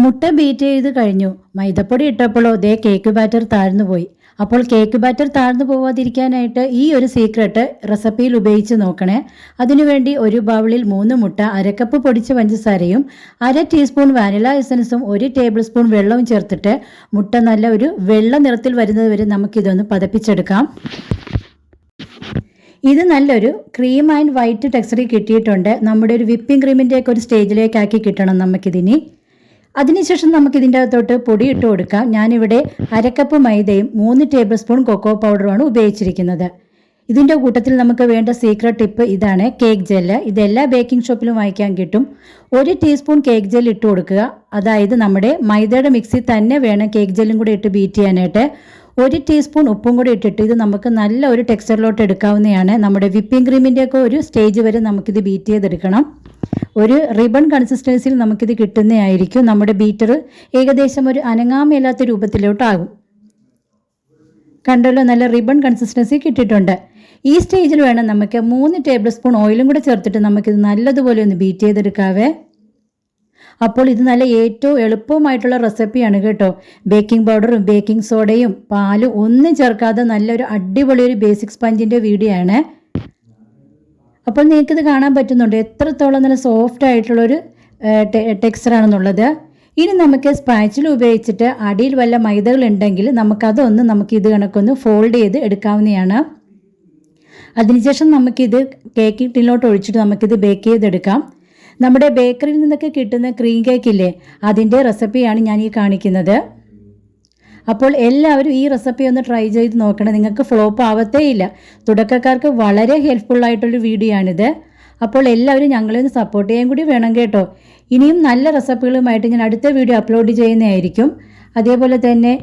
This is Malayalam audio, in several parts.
മുട്ട ബീറ്റ് ചെയ്ത് കഴിഞ്ഞു. മൈദപ്പൊടി ഇട്ടപ്പോഴോ ദേ കേക്ക് ബാറ്റർ താഴ്ന്നു പോയി. അപ്പോൾ കേക്ക് ബാറ്റർ താഴ്ന്നു പോവാതിരിക്കാനായിട്ട് ഈ ഒരു സീക്രട്ട് റെസിപ്പിയിൽ ഉപയോഗിച്ച് നോക്കണേ. അതിനുവേണ്ടി ഒരു ബൗളിൽ 3 മുട്ട, അരക്കപ്പ് പൊടിച്ച പഞ്ചസാരയും 1/2 ടീസ്പൂൺ വാനില എസൻസും 1 ടേബിൾ സ്പൂൺ വെള്ളവും ചേർത്തിട്ട് മുട്ട നല്ല ഒരു വെള്ള നിറത്തിൽ വരുന്നത് വരെ നമുക്കിതൊന്ന് പതപ്പിച്ചെടുക്കാം. ഇത് നല്ലൊരു ക്രീം ആൻഡ് വൈറ്റ് ടെക്സ്ചറിൽ കിട്ടിയിട്ടുണ്ട്. നമ്മുടെ ഒരു വിപ്പിംഗ് ക്രീമിൻ്റെയൊക്കെ ഒരു സ്റ്റേജിലേക്കാക്കി കിട്ടണം നമുക്കിതിനി. അതിനുശേഷം നമുക്കിതിൻ്റെ അകത്തോട്ട് പൊടി ഇട്ട് കൊടുക്കാം. ഞാനിവിടെ അരക്കപ്പ് മൈദയും 3 ടേബിൾ സ്പൂൺ കൊക്കോ പൗഡറുമാണ് ഉപയോഗിച്ചിരിക്കുന്നത്. ഇതിൻ്റെ കൂട്ടത്തിൽ നമുക്ക് വേണ്ട സീക്രട്ട് ടിപ്പ് ഇതാണ്, കേക്ക് ജെല്ല്. ഇതെല്ലാ ബേക്കിംഗ് ഷോപ്പിലും വാങ്ങിക്കാൻ കിട്ടും. 1 ടീസ്പൂൺ കേക്ക് ജെൽ ഇട്ട് കൊടുക്കുക. അതായത് നമ്മുടെ മൈദയുടെ മിക്സി തന്നെ വേണം കേക്ക് ജെല്ലും കൂടി ഇട്ട് ബീറ്റ് ചെയ്യാനായിട്ട്. 1 ടീസ്പൂൺ ഉപ്പും കൂടി ഇട്ടിട്ട് ഇത് നമുക്ക് നല്ല ഒരു ടെക്സ്ചറിലോട്ട് എടുക്കാവുന്നതാണ്. നമ്മുടെ വിപ്പിംഗ് ക്രീമിൻ്റെയൊക്കെ ഒരു സ്റ്റേജ് വരെ നമുക്കിത് ബീറ്റ് ചെയ്തെടുക്കണം. ഒരു റിബൺ കൺസിസ്റ്റൻസിയിൽ നമുക്കിത് കിട്ടുന്നതായിരിക്കും. നമ്മുടെ ബീറ്റർ ഏകദേശം ഒരു അനങ്ങാമേലാത്ത രൂപത്തിലോട്ടാകും. കണ്ടല്ലോ, നല്ല റിബൺ കൺസിസ്റ്റൻസി കിട്ടിയിട്ടുണ്ട്. ഈ സ്റ്റേജിൽ വേണം നമുക്ക് 3 ടേബിൾ സ്പൂൺ ഓയിലും കൂടെ ചേർത്തിട്ട് നമുക്കിത് നല്ലതുപോലെ ഒന്ന് ബീറ്റ് ചെയ്തെടുക്കാവേ. അപ്പോൾ ഇത് നല്ല ഏറ്റവും എളുപ്പമായിട്ടുള്ള റെസിപ്പിയാണ് കേട്ടോ. ബേക്കിംഗ് പൗഡറും ബേക്കിംഗ് സോഡയും പാലും ഒന്നും ചേർക്കാതെ നല്ലൊരു അടിപൊളി ഒരു ബേസിക് സ്പഞ്ചിൻ്റെ വീഡിയോ ആണ്. അപ്പോൾ നിങ്ങൾക്കിത് കാണാൻ പറ്റുന്നുണ്ട് എത്രത്തോളം നല്ല സോഫ്റ്റ് ആയിട്ടുള്ളൊരു ടെക്സ്ചറാണെന്നുള്ളത്. ഇനി നമുക്ക് സ്പാച്ചിൽ ഉപയോഗിച്ചിട്ട് അടിയിൽ വല്ല മൈദകൾ ഉണ്ടെങ്കിൽ നമുക്കിത് കണക്കൊന്ന് ഫോൾഡ് ചെയ്ത് എടുക്കാവുന്നതാണ്. അതിനുശേഷം നമുക്കിത് കേക്ക് ടിന്നിലോട്ട് ഒഴിച്ചിട്ട് നമുക്കിത് ബേക്ക് ചെയ്തെടുക്കാം. നമ്മുടെ ബേക്കറിയിൽ നിന്നൊക്കെ കിട്ടുന്ന ക്രീം കേക്കില്ലേ, അതിൻ്റെ റെസിപ്പിയാണ് ഞാൻ ഈ കാണിക്കുന്നത്. അപ്പോൾ എല്ലാവരും ഈ റെസിപ്പി ഒന്ന് ട്രൈ ചെയ്ത് നോക്കണം. നിങ്ങൾക്ക് ഫ്ലോപ്പ് ആവത്തേ ഇല്ല. തുടക്കക്കാർക്ക് വളരെ ഹെൽപ്ഫുള്ളായിട്ടുള്ളൊരു വീഡിയോ ആണിത്. അപ്പോൾ എല്ലാവരും ഞങ്ങളെ ഒന്ന് സപ്പോർട്ട് ചെയ്യാൻ കൂടി വേണം കേട്ടോ. ഇനിയും നല്ല റെസിപ്പികളുമായിട്ട് ഞാൻ അടുത്ത വീഡിയോ അപ്ലോഡ് ചെയ്യുന്നതായിരിക്കും. അതേപോലെ തന്നെ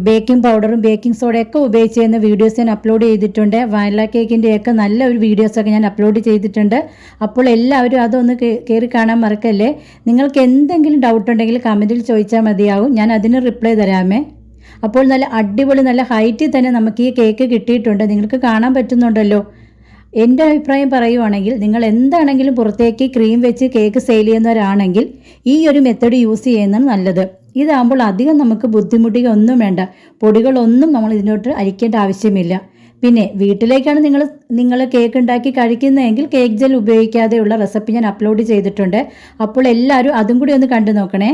ബേക്കിംഗ് പൗഡറും ബേക്കിംഗ് സോഡയൊക്കെ ഉപയോഗിച്ച് ചെയ്യുന്ന വീഡിയോസ് ഞാൻ അപ്ലോഡ് ചെയ്തിട്ടുണ്ട്. വാനില കേക്കിൻ്റെയൊക്കെ നല്ല ഒരു വീഡിയോസൊക്കെ ഞാൻ അപ്ലോഡ് ചെയ്തിട്ടുണ്ട്. അപ്പോൾ എല്ലാവരും അതൊന്ന് കയറി കാണാൻ മറക്കല്ലേ. നിങ്ങൾക്ക് എന്തെങ്കിലും ഡൗട്ട് ഉണ്ടെങ്കിൽ കമൻറ്റിൽ ചോദിച്ചാൽ മതിയാവും, ഞാൻ അതിന് റിപ്ലൈ തരാമേ. അപ്പോൾ നല്ല അടിപൊളി നല്ല ഹൈറ്റിൽ തന്നെ നമുക്ക് ഈ കേക്ക് കിട്ടിയിട്ടുണ്ട്. നിങ്ങൾക്ക് കാണാൻ പറ്റുന്നുണ്ടല്ലോ. എൻ്റെ അഭിപ്രായം പറയുവാണെങ്കിൽ നിങ്ങൾ എന്താണെങ്കിലും പുറത്തേക്ക് ക്രീം വെച്ച് കേക്ക് സെയിൽ ചെയ്യുന്നവരാണെങ്കിൽ ഈ ഒരു മെത്തേഡ് യൂസ് ചെയ്യുന്നതാണ് നല്ലത്. ഇതാകുമ്പോൾ അധികം നമുക്ക് ബുദ്ധിമുട്ടുക ഒന്നും വേണ്ട. പൊടികളൊന്നും നമ്മൾ ഇതിനോട്ട് അരിക്കേണ്ട ആവശ്യമില്ല. പിന്നെ വീട്ടിലേക്കാണ് നിങ്ങൾ കേക്ക് ഉണ്ടാക്കി കഴിക്കുന്നതെങ്കിൽ കേക്ക് ജെൽ ഉപയോഗിക്കാതെയുള്ള റെസിപ്പി ഞാൻ അപ്ലോഡ് ചെയ്തിട്ടുണ്ട്. അപ്പോൾ എല്ലാവരും അതും കൂടി ഒന്ന് കണ്ടു നോക്കണേ.